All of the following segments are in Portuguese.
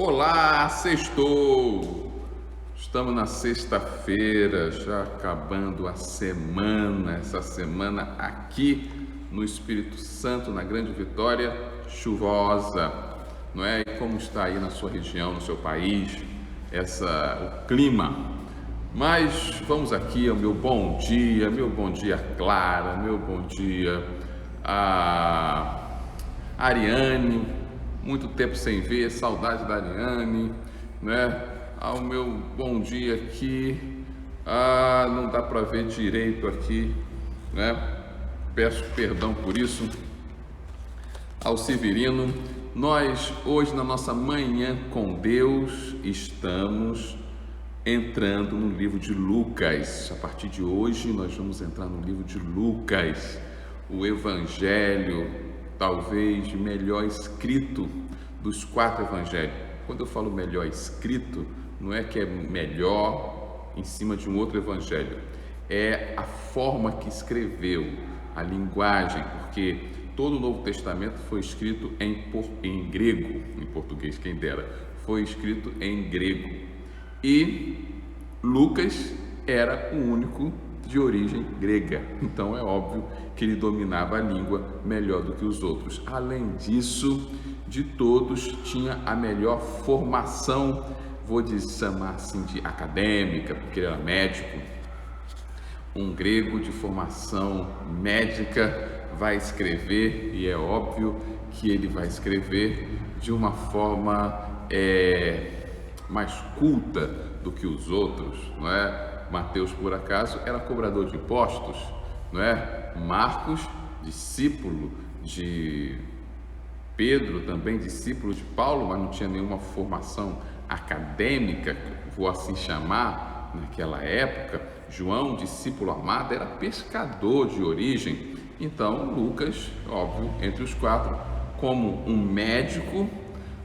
Olá, sextou! Estamos na sexta-feira, já acabando a semana, essa semana aqui no Espírito Santo, na Grande Vitória, chuvosa, não é? E como está aí na sua região, no seu país, o clima? Mas vamos aqui ao meu bom dia Clara, meu bom dia a Ariane, muito tempo sem ver, saudade da Ariane, né? Ao meu bom dia aqui, não dá para ver direito aqui, né? Peço perdão por isso. Ao Severino, nós hoje na nossa manhã com Deus estamos entrando no livro de Lucas. A partir de hoje nós vamos entrar no livro de Lucas, o evangelho talvez melhor escrito dos 4 evangelhos. Quando eu falo melhor escrito, não é que é melhor em cima de um outro evangelho, é a forma que escreveu, a linguagem, porque todo o Novo Testamento foi escrito em grego, em português quem dera, foi escrito em grego. E Lucas era o único de origem grega, então é óbvio que ele dominava a língua melhor do que os outros. Além disso, de todos, tinha a melhor formação, vou chamar assim de acadêmica, porque ele era médico. Um grego de formação médica vai escrever, e é óbvio que ele vai escrever de uma forma mais culta do que os outros, não é? Mateus, por acaso, era cobrador de impostos, não é? Marcos, discípulo de Pedro, também discípulo de Paulo, mas não tinha nenhuma formação acadêmica, vou assim chamar, naquela época. João, discípulo amado, era pescador de origem. Então, Lucas, óbvio, entre os 4, como um médico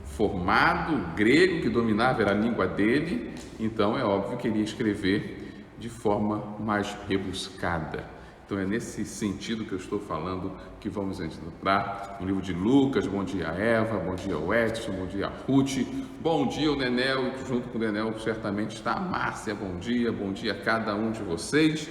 formado, grego, que dominava, era a língua dele, então é óbvio que ele ia escrever de forma mais rebuscada. Então é nesse sentido que eu estou falando que vamos entrar no livro de Lucas. Bom dia a Eva, bom dia ao Edson, bom dia a Ruth, bom dia o Nenel, e junto com o Nenel certamente está a Márcia. Bom dia a cada um de vocês.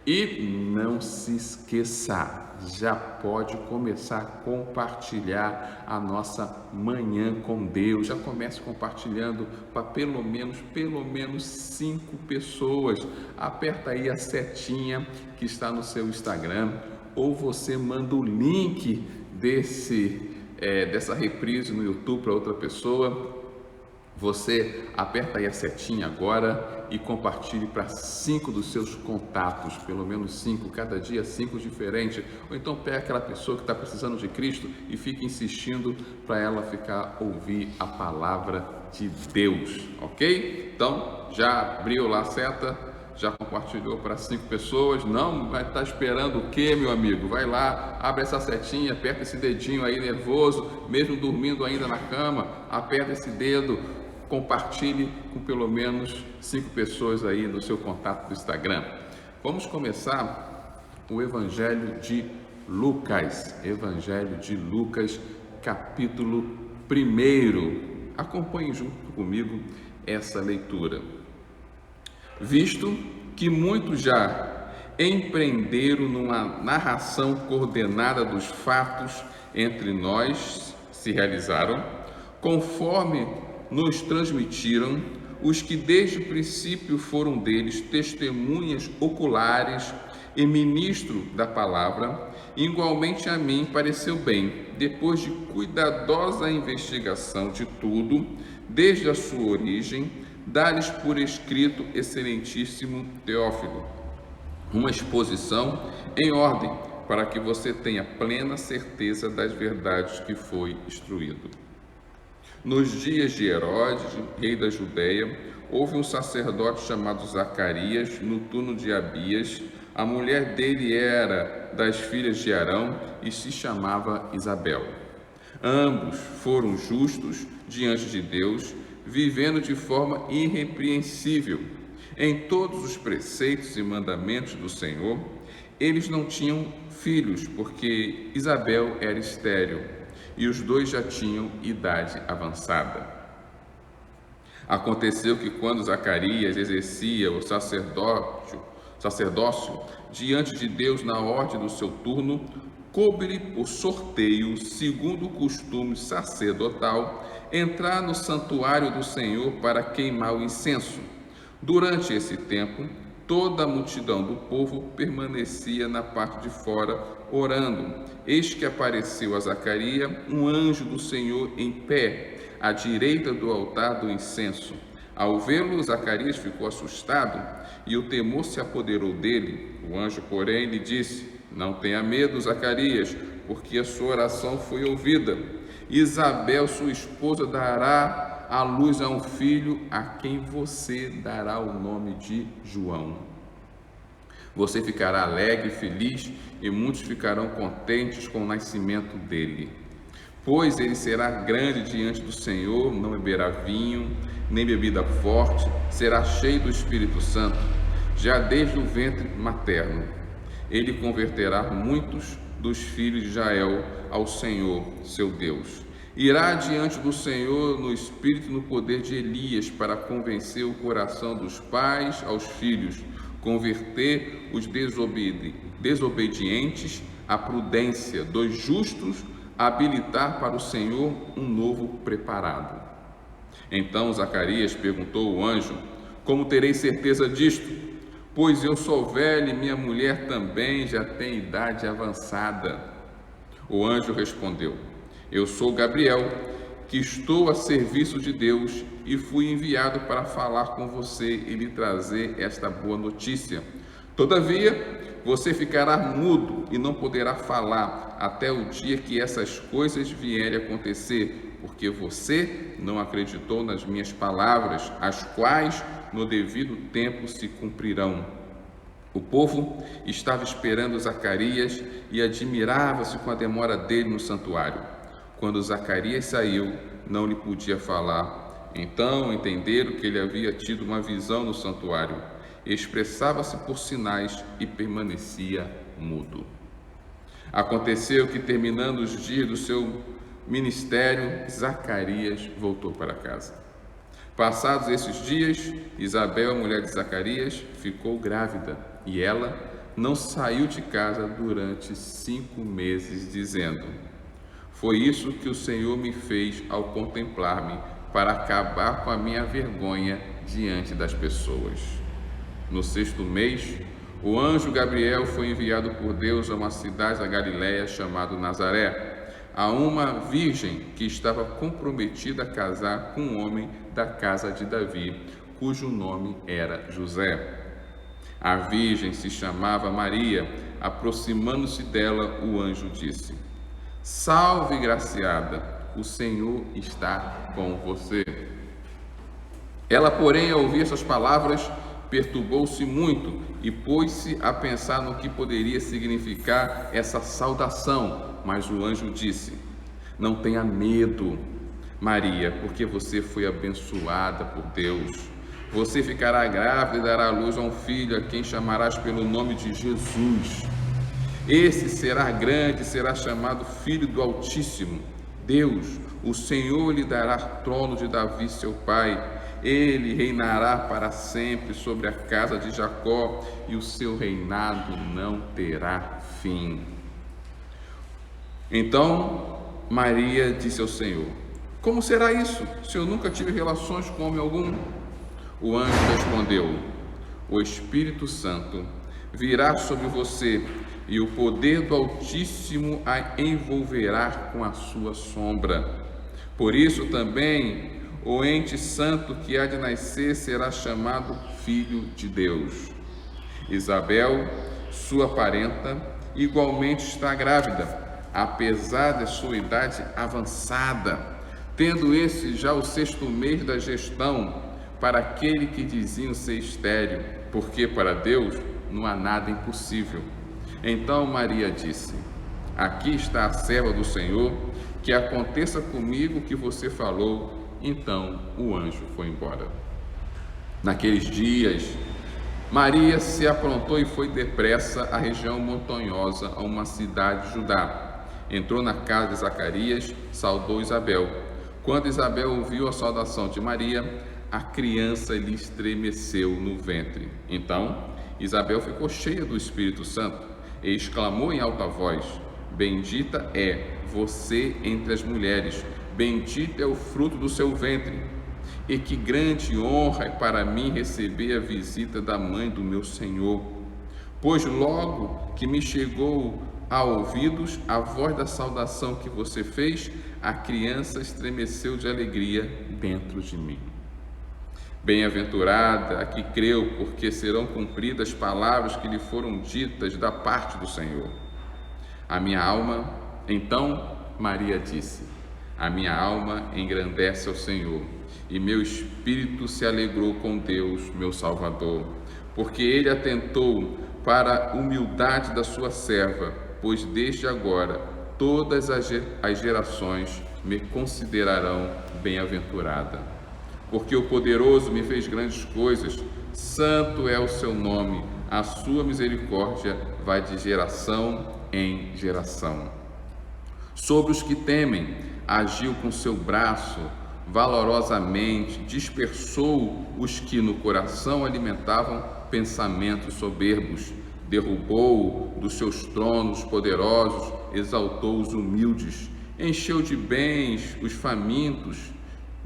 E não se esqueça, já pode começar a compartilhar a nossa manhã com Deus. Já comece compartilhando para pelo menos 5 pessoas. Aperta aí a setinha que está no seu Instagram, ou você manda o link dessa reprise no YouTube para outra pessoa. Você aperta aí a setinha agora e compartilhe para 5 dos seus contatos, pelo menos 5, cada dia 5 diferentes. Ou então pega aquela pessoa que está precisando de Cristo e fica insistindo para ela ouvir a palavra de Deus, ok? Então, já abriu lá a seta, já compartilhou para 5 pessoas, não vai estar esperando o quê, meu amigo? Vai lá, abre essa setinha, aperta esse dedinho aí nervoso, mesmo dormindo ainda na cama, aperta esse dedo, compartilhe com pelo menos 5 pessoas aí no seu contato do Instagram. Vamos começar o Evangelho de Lucas, capítulo 1. Acompanhe junto comigo essa leitura. Visto que muitos já empreenderam numa narração coordenada dos fatos entre nós se realizaram, conforme nos transmitiram os que desde o princípio foram deles testemunhas oculares e ministro da palavra, igualmente a mim pareceu bem, depois de cuidadosa investigação de tudo, desde a sua origem, dar-lhes por escrito, excelentíssimo Teófilo, uma exposição em ordem, para que você tenha plena certeza das verdades que foi instruído. Nos dias de Herodes, rei da Judeia, houve um sacerdote chamado Zacarias, no turno de Abias. A mulher dele era das filhas de Arão e se chamava Isabel. Ambos foram justos diante de Deus, vivendo de forma irrepreensível em todos os preceitos e mandamentos do Senhor. Eles não tinham filhos, porque Isabel era estéril e os dois já tinham idade avançada. Aconteceu que quando Zacarias exercia o sacerdócio diante de Deus na ordem do seu turno, coube-lhe por sorteio, segundo o costume sacerdotal, entrar no santuário do Senhor para queimar o incenso. Durante esse tempo, toda a multidão do povo permanecia na parte de fora, orando. Eis que apareceu a Zacarias um anjo do Senhor em pé, à direita do altar do incenso. Ao vê-lo, Zacarias ficou assustado e o temor se apoderou dele. O anjo, porém, lhe disse: não tenha medo, Zacarias, porque a sua oração foi ouvida. Isabel, sua esposa, dará à luz a um filho, a quem você dará o nome de João. Você ficará alegre e feliz, e muitos ficarão contentes com o nascimento dele. Pois ele será grande diante do Senhor, não beberá vinho, nem bebida forte, será cheio do Espírito Santo, já desde o ventre materno. Ele converterá muitos dos filhos de Israel ao Senhor, seu Deus. Irá diante do Senhor no espírito e no poder de Elias, para convencer o coração dos pais aos filhos, converter os desobedientes à prudência, dos justos habilitar para o Senhor um novo preparado. Então Zacarias perguntou ao anjo: como terei certeza disto? Pois eu sou velho e minha mulher também já tem idade avançada. O anjo respondeu: eu sou Gabriel, que estou a serviço de Deus e fui enviado para falar com você e lhe trazer esta boa notícia. Todavia, você ficará mudo e não poderá falar até o dia que essas coisas vierem a acontecer, porque você não acreditou nas minhas palavras, as quais no devido tempo se cumprirão. O povo estava esperando Zacarias e admirava-se com a demora dele no santuário. Quando Zacarias saiu, não lhe podia falar. Então entenderam que ele havia tido uma visão no santuário. Expressava-se por sinais e permanecia mudo. Aconteceu que, terminando os dias do seu ministério, Zacarias voltou para casa. Passados esses dias, Isabel, a mulher de Zacarias, ficou grávida e ela não saiu de casa durante 5 meses, dizendo: foi isso que o Senhor me fez ao contemplar-me, para acabar com a minha vergonha diante das pessoas. No 6º mês, o anjo Gabriel foi enviado por Deus a uma cidade da Galiléia chamada Nazaré, a uma virgem que estava comprometida a casar com um homem da casa de Davi, cujo nome era José. A virgem se chamava Maria. Aproximando-se dela, o anjo disse: salve, graciada, o Senhor está com você. Ela, porém, ao ouvir essas palavras, perturbou-se muito e pôs-se a pensar no que poderia significar essa saudação. Mas o anjo disse: não tenha medo, Maria, porque você foi abençoada por Deus. Você ficará grávida e dará à luz a um filho, a quem chamarás pelo nome de Jesus. Esse será grande e será chamado Filho do Altíssimo. Deus, o Senhor, lhe dará trono de Davi, seu pai. Ele reinará para sempre sobre a casa de Jacó, e o seu reinado não terá fim. Então Maria disse ao Senhor: como será isso, se eu nunca tive relações com homem algum? O anjo respondeu: o Espírito Santo virá sobre você, e o poder do Altíssimo a envolverá com a sua sombra. Por isso também o ente santo que há de nascer será chamado Filho de Deus. Isabel, sua parenta, igualmente está grávida, apesar de sua idade avançada, tendo esse já o 6º mês da gestação, para aquele que diziam ser estéril, porque para Deus não há nada impossível. Então Maria disse: aqui está a serva do Senhor, que aconteça comigo o que você falou. Então o anjo foi embora. Naqueles dias, Maria se aprontou e foi depressa à região montanhosa, a uma cidade de Judá. Entrou na casa de Zacarias, saudou Isabel. Quando Isabel ouviu a saudação de Maria, a criança lhe estremeceu no ventre. Então Isabel ficou cheia do Espírito Santo e exclamou em alta voz: Bendita é você entre as mulheres, bendito é o fruto do seu ventre. E que grande honra é para mim receber a visita da mãe do meu Senhor. Pois logo que me chegou a ouvidos a voz da saudação que você fez, a criança estremeceu de alegria dentro de mim. Bem-aventurada a que creu, porque serão cumpridas as palavras que lhe foram ditas da parte do Senhor. A minha alma, então Maria disse, a minha alma engrandece ao Senhor, e meu espírito se alegrou com Deus, meu Salvador, porque Ele atentou para a humildade da sua serva, pois desde agora todas as gerações me considerarão bem-aventurada. Porque o poderoso me fez grandes coisas, santo é o seu nome, a sua misericórdia vai de geração em geração. Sobre os que temem, agiu com seu braço valorosamente, dispersou os que no coração alimentavam pensamentos soberbos, derrubou dos seus tronos poderosos, exaltou os humildes, encheu de bens os famintos,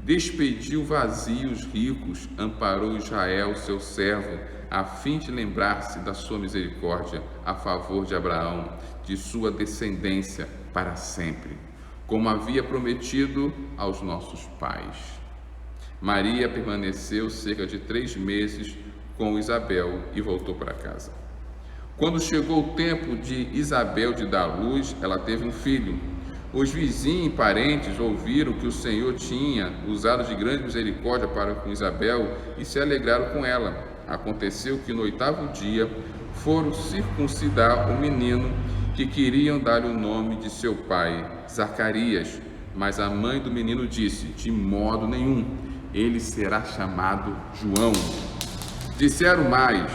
despediu vazios ricos, amparou Israel, seu servo, a fim de lembrar-se da sua misericórdia a favor de Abraão, de sua descendência para sempre, como havia prometido aos nossos pais. Maria permaneceu cerca de 3 meses com Isabel e voltou para casa. Quando chegou o tempo de Isabel de dar luz, ela teve um filho. Os vizinhos e parentes ouviram que o Senhor tinha usado de grande misericórdia para com Isabel e se alegraram com ela. Aconteceu que no 8º dia foram circuncidar o menino, que queriam dar o nome de seu pai, Zacarias. Mas a mãe do menino disse: de modo nenhum, ele será chamado João. Disseram mais: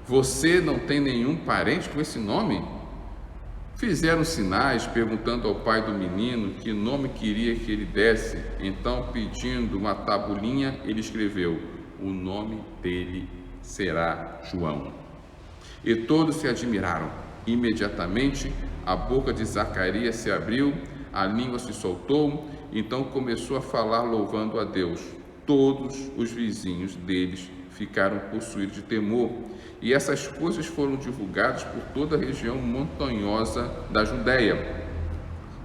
você não tem nenhum parente com esse nome? Fizeram sinais, perguntando ao pai do menino que nome queria que ele desse. Então, pedindo uma tabuinha, ele escreveu: o nome dele será João. E todos se admiraram. Imediatamente, a boca de Zacarias se abriu, a língua se soltou, então começou a falar louvando a Deus. Todos os vizinhos deles ficaram possuídos de temor, e essas coisas foram divulgadas por toda a região montanhosa da Judéia.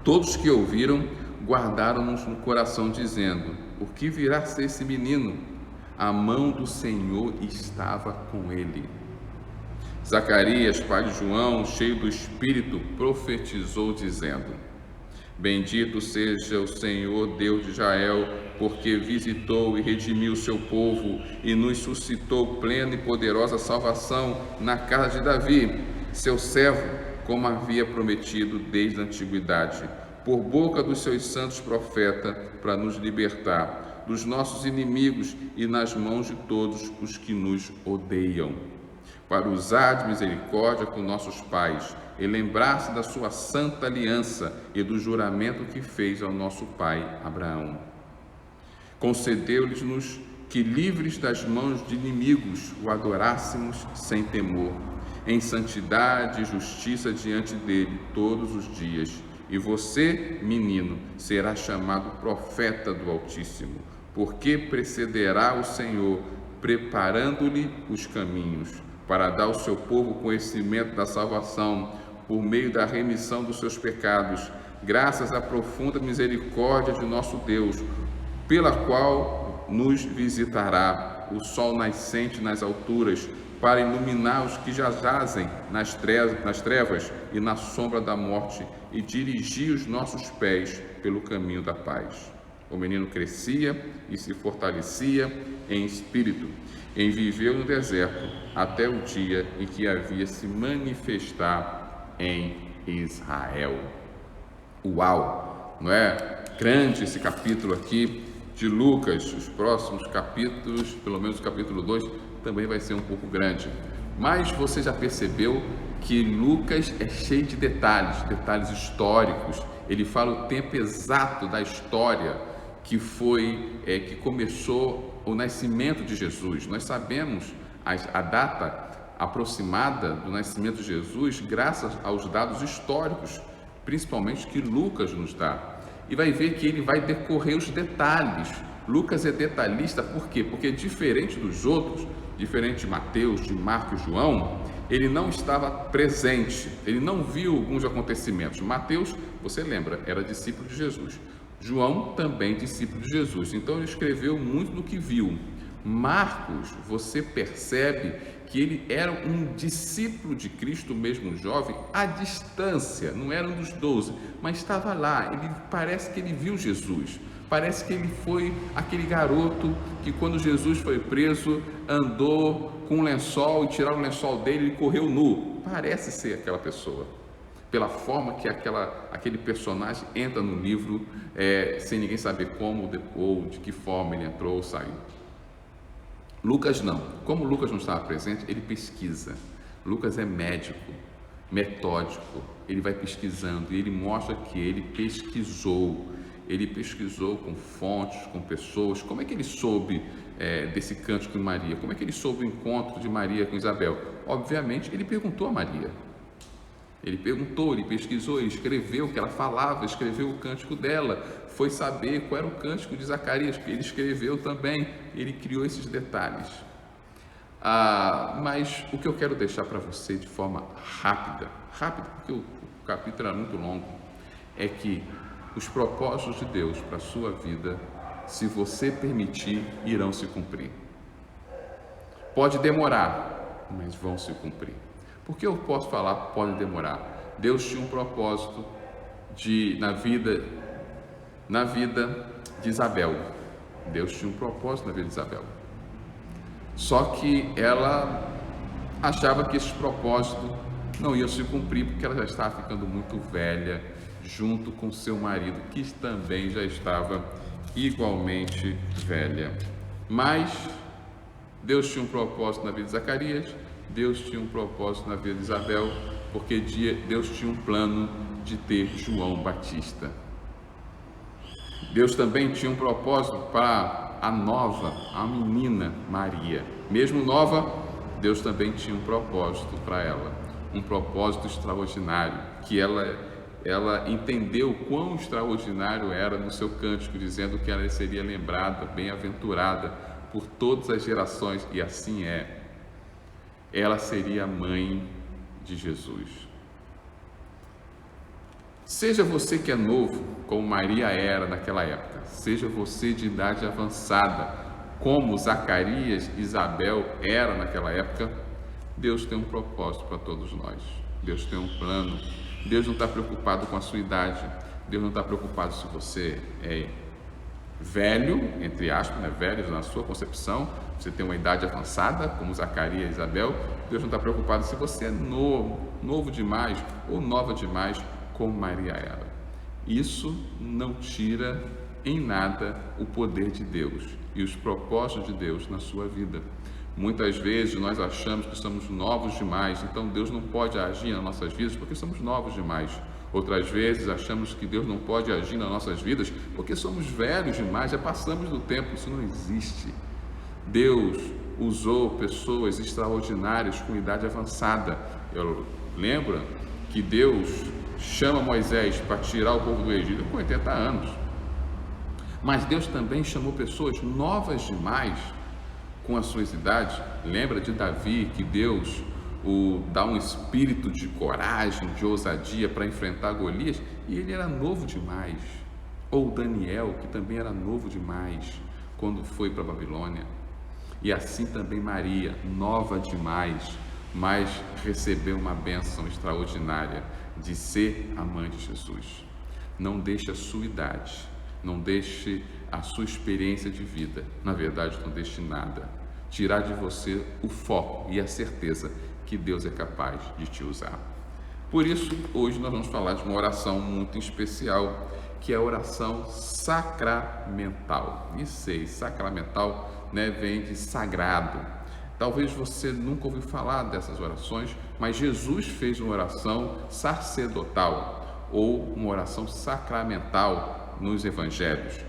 Todos que ouviram guardaram-nos no coração, dizendo: o que virá a ser esse menino? A mão do Senhor estava com ele. Zacarias, pai de João, cheio do Espírito, profetizou, dizendo: bendito seja o Senhor Deus de Israel, porque visitou e redimiu o seu povo e nos suscitou plena e poderosa salvação na casa de Davi, seu servo, como havia prometido desde a antiguidade, por boca dos seus santos profetas, para nos libertar dos nossos inimigos e nas mãos de todos os que nos odeiam, para usar de misericórdia com nossos pais e lembrar-se da sua santa aliança e do juramento que fez ao nosso pai Abraão. Concedeu-lhes que, livres das mãos de inimigos, o adorássemos sem temor, em santidade e justiça diante dele todos os dias. E você, menino, será chamado profeta do Altíssimo, porque precederá o Senhor, preparando-lhe os caminhos, para dar ao seu povo conhecimento da salvação, por meio da remissão dos seus pecados, graças à profunda misericórdia de nosso Deus, pela qual nos visitará o sol nascente nas alturas, para iluminar os que já jazem nas trevas e na sombra da morte, e dirigir os nossos pés pelo caminho da paz. O menino crescia e se fortalecia em espírito, e viveu no deserto até o dia em que havia se manifestar em Israel. Uau! Não é grande esse capítulo aqui de Lucas? Os próximos capítulos, pelo menos o capítulo 2, também vai ser um pouco grande. Mas você já percebeu que Lucas é cheio de detalhes históricos. Ele fala o tempo exato da história que começou o nascimento de Jesus. Nós sabemos a data aproximada do nascimento de Jesus graças aos dados históricos, principalmente que Lucas nos dá. E vai ver que ele vai decorrer os detalhes. Lucas é detalhista, por quê? Porque diferente dos outros, diferente de Mateus, de Marcos e João, ele não estava presente, ele não viu alguns acontecimentos. Mateus, você lembra, era discípulo de Jesus. João também discípulo de Jesus, então ele escreveu muito do que viu. Marcos, você percebe que ele era um discípulo de Cristo, mesmo jovem, à distância, não era um dos 12, mas estava lá. Parece que ele viu Jesus, parece que ele foi aquele garoto que quando Jesus foi preso, andou com um lençol e tiraram o lençol dele e correu nu. Parece ser aquela pessoa, pela forma que aquele personagem entra no livro, sem ninguém saber como ou de que forma ele entrou ou saiu. Lucas não. Como Lucas não estava presente, ele pesquisa. Lucas é médico, metódico, ele vai pesquisando e ele mostra que ele pesquisou com fontes, com pessoas. Como é que ele soube desse cântico de Maria? Como é que ele soube o encontro de Maria com Isabel? Obviamente, ele perguntou a Maria. Ele perguntou, ele pesquisou, ele escreveu o que ela falava, escreveu o cântico dela, foi saber qual era o cântico de Zacarias, que ele escreveu também, ele criou esses detalhes. Mas o que eu quero deixar para você de forma rápida, porque o capítulo é muito longo, é que os propósitos de Deus para a sua vida, se você permitir, irão se cumprir. Pode demorar, mas vão se cumprir. Por que eu posso falar pode demorar? Deus tinha um propósito na vida de Isabel. Deus tinha um propósito na vida de Isabel. Só que ela achava que esse propósito não ia se cumprir porque ela já estava ficando muito velha, junto com seu marido, que também já estava igualmente velha. Mas Deus tinha um propósito na vida de Zacarias, Deus tinha um propósito na vida de Isabel, porque Deus tinha um plano de ter João Batista. Deus também tinha um propósito para a menina Maria. Mesmo nova, Deus também tinha um propósito para ela, um propósito extraordinário, que ela entendeu quão extraordinário era no seu cântico, dizendo que ela seria lembrada, bem-aventurada por todas as gerações, e assim é. Ela seria a mãe de Jesus. Seja você que é novo, como Maria era naquela época, seja você de idade avançada, como Zacarias e Isabel eram naquela época, Deus tem um propósito para todos nós. Deus tem um plano. Deus não está preocupado com a sua idade. Deus não está preocupado se você é velho, entre aspas, né? Velho na sua concepção, você tem uma idade avançada, como Zacarias e Isabel. Deus não está preocupado se você é novo demais ou nova demais, como Maria era. Isso não tira em nada o poder de Deus e os propósitos de Deus na sua vida. Muitas vezes nós achamos que somos novos demais, então Deus não pode agir nas nossas vidas porque somos novos demais. Outras vezes achamos que Deus não pode agir nas nossas vidas porque somos velhos demais, já passamos do tempo. Isso não existe. Deus usou pessoas extraordinárias com idade avançada. Eu lembro que Deus chama Moisés para tirar o povo do Egito com 80 anos. Mas Deus também chamou pessoas novas demais com as suas idades. Lembra de Davi, que Deus dá um espírito de coragem, de ousadia para enfrentar Golias, e ele era novo demais. Ou Daniel, que também era novo demais quando foi para a Babilônia. E assim também Maria, nova demais, mas recebeu uma bênção extraordinária de ser a mãe de Jesus. Não deixe a sua idade, não deixe a sua experiência de vida, na verdade não deixe nada, tirar de você o foco e a certeza que Deus é capaz de te usar. Por isso, hoje nós vamos falar de uma oração muito especial, que é a oração sacramental. E sacramental, vem de sagrado. Talvez você nunca ouviu falar dessas orações, mas Jesus fez uma oração sacerdotal ou uma oração sacramental nos evangelhos.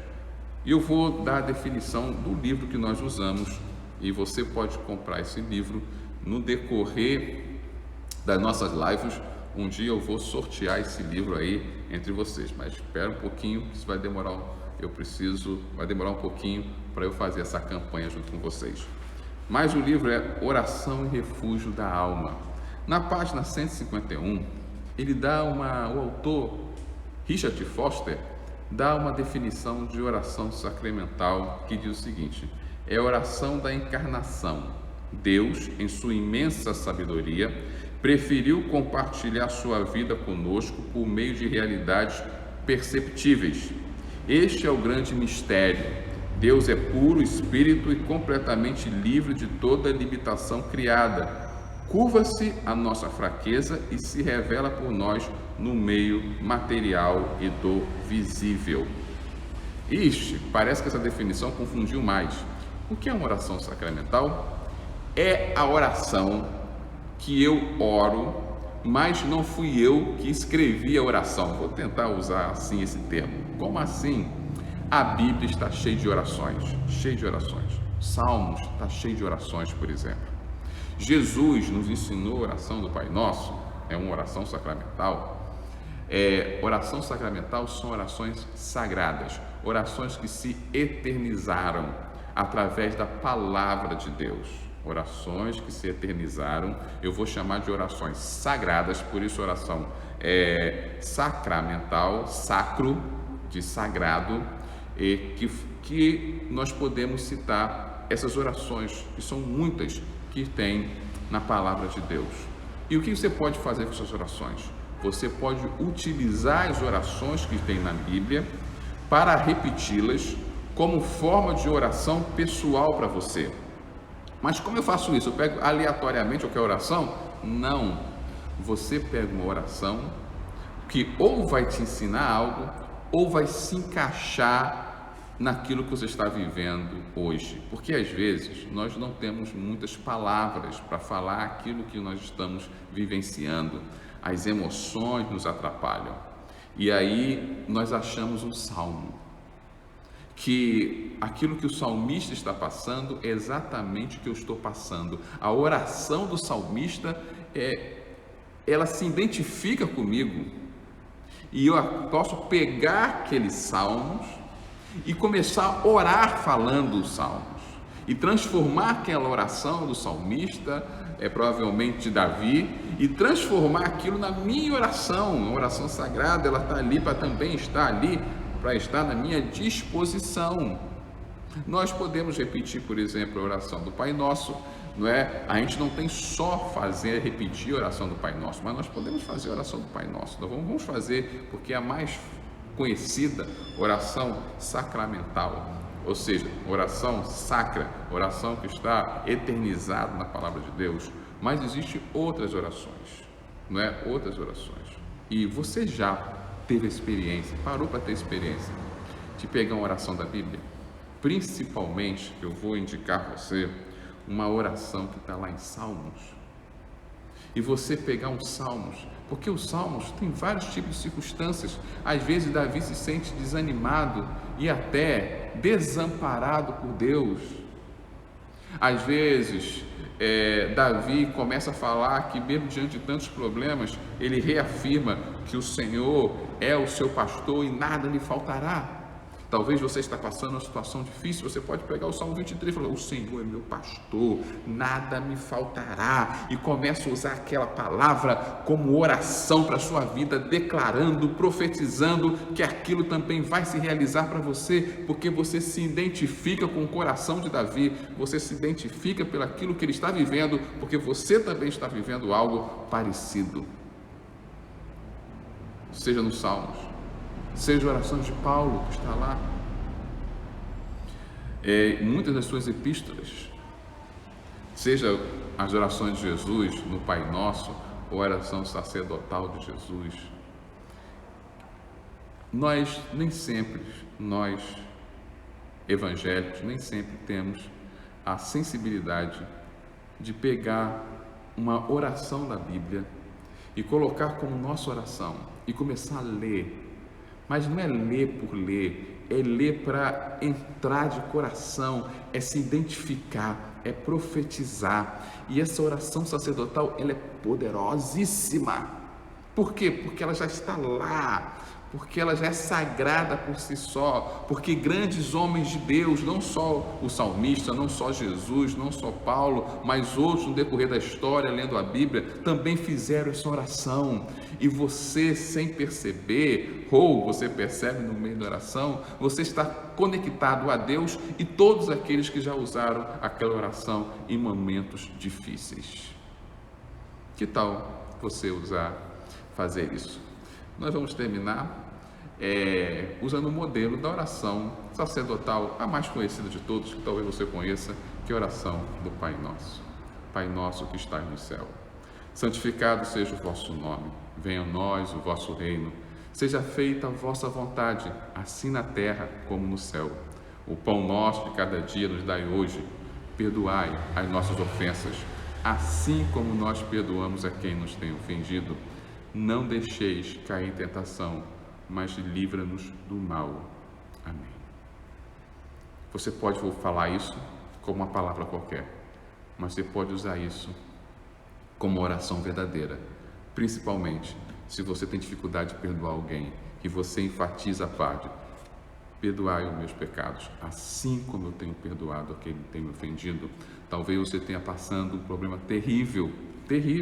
E eu vou dar a definição do livro que nós usamos, e você pode comprar esse livro no decorrer das nossas lives. Um dia eu vou sortear esse livro aí entre vocês, mas espera um pouquinho, isso vai demorar, vai demorar um pouquinho para eu fazer essa campanha junto com vocês. Mas o livro é Oração e Refúgio da Alma. Na página 151, o autor Richard Foster dá uma definição de oração sacramental que diz o seguinte: é a oração da encarnação. Deus, em sua imensa sabedoria, preferiu compartilhar sua vida conosco por meio de realidades perceptíveis. Este é o grande mistério. Deus é puro espírito e completamente livre de toda limitação criada. Curva-se à nossa fraqueza e se revela por nós no meio material e do visível. Parece que essa definição confundiu mais. O que é uma oração sacramental? É a oração que eu oro, mas não fui eu que escrevi a oração. Vou tentar usar assim esse termo. Como assim? A Bíblia está cheia de orações, Salmos está cheio de orações, por exemplo. Jesus nos ensinou a oração do Pai Nosso, é uma oração sacramental. Oração sacramental são orações sagradas, orações que se eternizaram através da palavra de Deus. Orações que se eternizaram, eu vou chamar de orações sagradas, por isso oração sacramental, sacro, de sagrado, que nós podemos citar essas orações, que são muitas que tem na palavra de Deus. E o que você pode fazer com essas orações? Você pode utilizar as orações que tem na Bíblia para repeti-las como forma de oração pessoal para você. Mas como eu faço isso? Eu pego aleatoriamente qualquer oração? Não. Você pega uma oração que ou vai te ensinar algo, ou vai se encaixar naquilo que você está vivendo hoje. Porque às vezes nós não temos muitas palavras para falar aquilo que nós estamos vivenciando. As emoções nos atrapalham. E aí nós achamos um salmo, que aquilo que o salmista está passando é exatamente o que eu estou passando. A oração do salmista, ela se identifica comigo, e eu posso pegar aqueles salmos e começar a orar falando os salmos, e transformar aquela oração do salmista, provavelmente de Davi, e transformar aquilo na minha oração. A oração sagrada, ela está ali para também estar ali, para estar na minha disposição. Nós podemos repetir, por exemplo, a oração do Pai Nosso, não é? A gente não tem só repetir a oração do Pai Nosso, mas nós podemos fazer a oração do Pai Nosso. Nós vamos fazer, porque é a mais conhecida, oração sacramental, ou seja, oração sacra, oração que está eternizada na palavra de Deus. Mas existem outras orações, não é? Outras orações. E você já teve experiência, parou para ter experiência de pegar uma oração da Bíblia? Principalmente, eu vou indicar a você uma oração que está lá em Salmos, e você pegar um Salmos, porque os Salmos tem vários tipos de circunstâncias. Às vezes Davi se sente desanimado e até desamparado por Deus. Às vezes Davi começa a falar que mesmo diante de tantos problemas, ele reafirma que o Senhor é o seu pastor e nada lhe faltará. Talvez você está passando uma situação difícil, você pode pegar o Salmo 23 e falar: o Senhor é meu pastor, nada me faltará, e começa a usar aquela palavra como oração para a sua vida, declarando, profetizando que aquilo também vai se realizar para você, porque você se identifica com o coração de Davi, você se identifica pelo aquilo que ele está vivendo, porque você também está vivendo algo parecido. Seja nos Salmos, seja a oração de Paulo, que está lá, muitas das suas epístolas, seja as orações de Jesus no Pai Nosso, ou a oração sacerdotal de Jesus. Nós evangélicos, nem sempre temos a sensibilidade de pegar uma oração da Bíblia e colocar como nossa oração e começar a ler. Mas não é ler por ler, é ler para entrar de coração, é se identificar, é profetizar. E essa oração sacerdotal, ela é poderosíssima. Por quê? Porque ela já está lá, porque ela já é sagrada por si só, porque grandes homens de Deus, não só o salmista, não só Jesus, não só Paulo, mas outros no decorrer da história, lendo a Bíblia, também fizeram essa oração. E você, sem perceber, ou você percebe no meio da oração, você está conectado a Deus e todos aqueles que já usaram aquela oração em momentos difíceis. Que tal você fazer isso? Nós vamos terminar usando o modelo da oração sacerdotal, a mais conhecida de todos, que talvez você conheça, que é a oração do Pai Nosso. Pai nosso que estás no céu, santificado seja o vosso nome, venha a nós o vosso reino, seja feita a vossa vontade, assim na terra como no céu. O pão nosso de cada dia nos dai hoje, perdoai as nossas ofensas, assim como nós perdoamos a quem nos tem ofendido. Não deixeis cair em tentação, mas livra-nos do mal. Amém. Você pode falar isso como uma palavra qualquer, mas você pode usar isso como uma oração verdadeira, principalmente se você tem dificuldade de perdoar alguém e você enfatiza a parte: perdoai os meus pecados, assim como eu tenho perdoado aquele que tem me ofendido. Talvez você tenha passando um problema terrível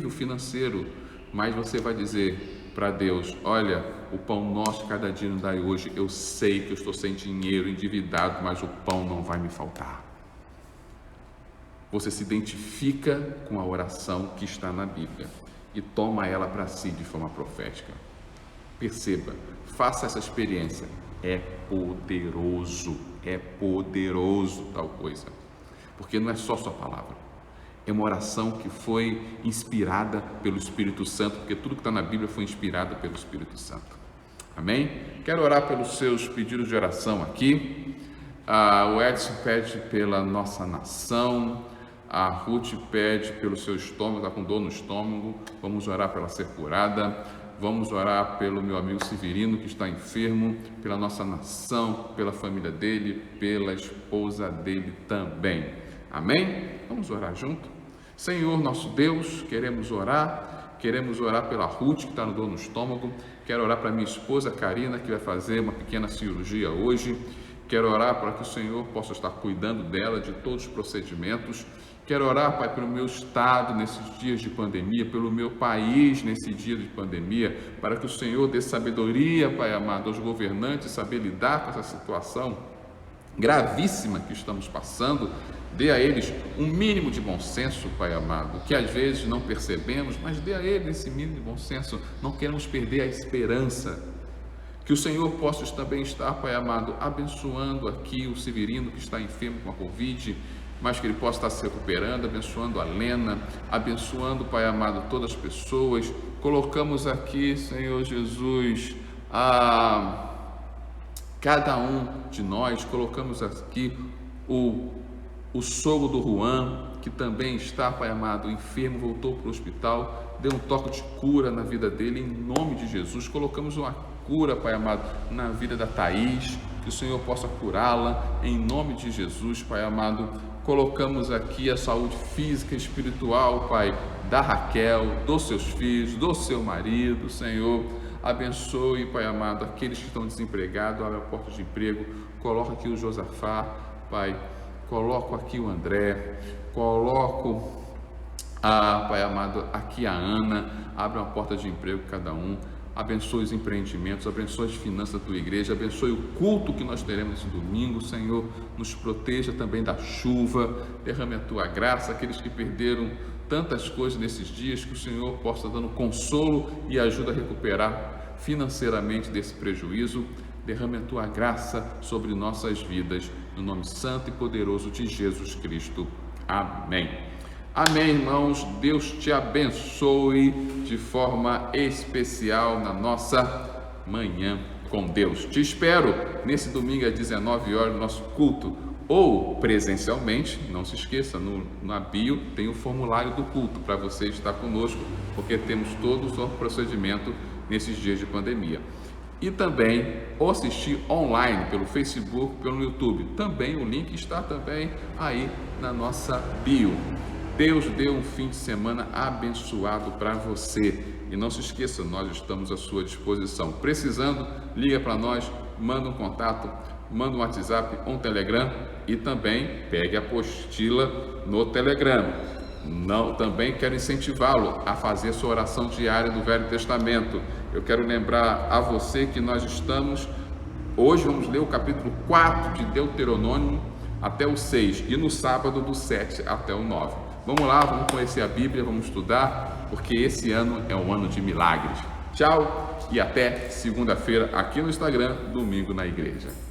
financeiro, mas você vai dizer para Deus: olha, o pão nosso cada dia nos dai hoje. Eu sei que eu estou sem dinheiro, endividado, mas o pão não vai me faltar. Você se identifica com a oração que está na Bíblia e toma ela para si de forma profética. Perceba, faça essa experiência. É poderoso tal coisa, porque não é só sua palavra, é uma oração que foi inspirada pelo Espírito Santo, porque tudo que está na Bíblia foi inspirado pelo Espírito Santo. Amém? Quero orar pelos seus pedidos de oração aqui. O Edson pede pela nossa nação, a Ruth pede pelo seu estômago, está com dor no estômago, vamos orar para ela ser curada. Vamos orar pelo meu amigo Severino, que está enfermo, pela nossa nação, pela família dele, pela esposa dele também. Amém? Vamos orar junto? Senhor, nosso Deus, queremos orar pela Ruth, que está no dor no estômago. Quero orar para minha esposa Karina, que vai fazer uma pequena cirurgia hoje. Quero orar para que o Senhor possa estar cuidando dela, de todos os procedimentos. Quero orar, Pai, pelo meu estado nesses dias de pandemia, pelo meu país nesse dia de pandemia, para que o Senhor dê sabedoria, Pai amado, aos governantes, saber lidar com essa situação gravíssima que estamos passando. Dê a eles um mínimo de bom senso, Pai amado, que às vezes não percebemos, mas dê a eles esse mínimo de bom senso. Não queremos perder a esperança. Que o Senhor possa também estar, Pai amado, abençoando aqui o Severino, que está enfermo com a Covid, mas que ele possa estar se recuperando, abençoando a Lena, abençoando, Pai amado, todas as pessoas. Colocamos aqui, Senhor Jesus, cada um de nós, colocamos aqui o sogro do Juan, que também está, Pai amado, enfermo, voltou para o hospital, dê um toque de cura na vida dele, em nome de Jesus. Colocamos uma cura, Pai amado, na vida da Thaís, que o Senhor possa curá-la, em nome de Jesus, Pai amado. Colocamos aqui a saúde física e espiritual, Pai, da Raquel, dos seus filhos, do seu marido. Senhor, abençoe, Pai amado, aqueles que estão desempregados, abre a porta de emprego. Coloca aqui o Josafá, Pai, coloco aqui o André, coloco, Pai amado, aqui a Ana, abre uma porta de emprego cada um. Abençoe os empreendimentos, abençoe as finanças da tua igreja, abençoe o culto que nós teremos esse domingo. Senhor, nos proteja também da chuva, derrame a tua graça, aqueles que perderam tantas coisas nesses dias, que o Senhor possa dando consolo e ajuda a recuperar financeiramente desse prejuízo. Derrame a tua graça sobre nossas vidas, no nome santo e poderoso de Jesus Cristo. Amém. Amém, irmãos. Deus te abençoe de forma especial na nossa manhã com Deus. Te espero nesse domingo às 19 horas no nosso culto, ou presencialmente. Não se esqueça, na bio tem o formulário do culto para você estar conosco, porque temos todo o procedimento nesses dias de pandemia. e também ou assistir online pelo Facebook, pelo YouTube. Também o link está também aí na nossa bio. Deus deu um fim de semana abençoado para você. E não se esqueça, nós estamos à sua disposição. Precisando, liga para nós, manda um contato, manda um WhatsApp ou um Telegram e também pegue a apostila no Telegram. Também quero incentivá-lo a fazer sua oração diária do Velho Testamento. Eu quero lembrar a você que nós estamos, hoje vamos ler o capítulo 4 de Deuteronômio até o 6 e no sábado do 7 até o 9. Vamos lá, vamos conhecer a Bíblia, vamos estudar, porque esse ano é um ano de milagres. Tchau e até segunda-feira aqui no Instagram, Domingo na Igreja.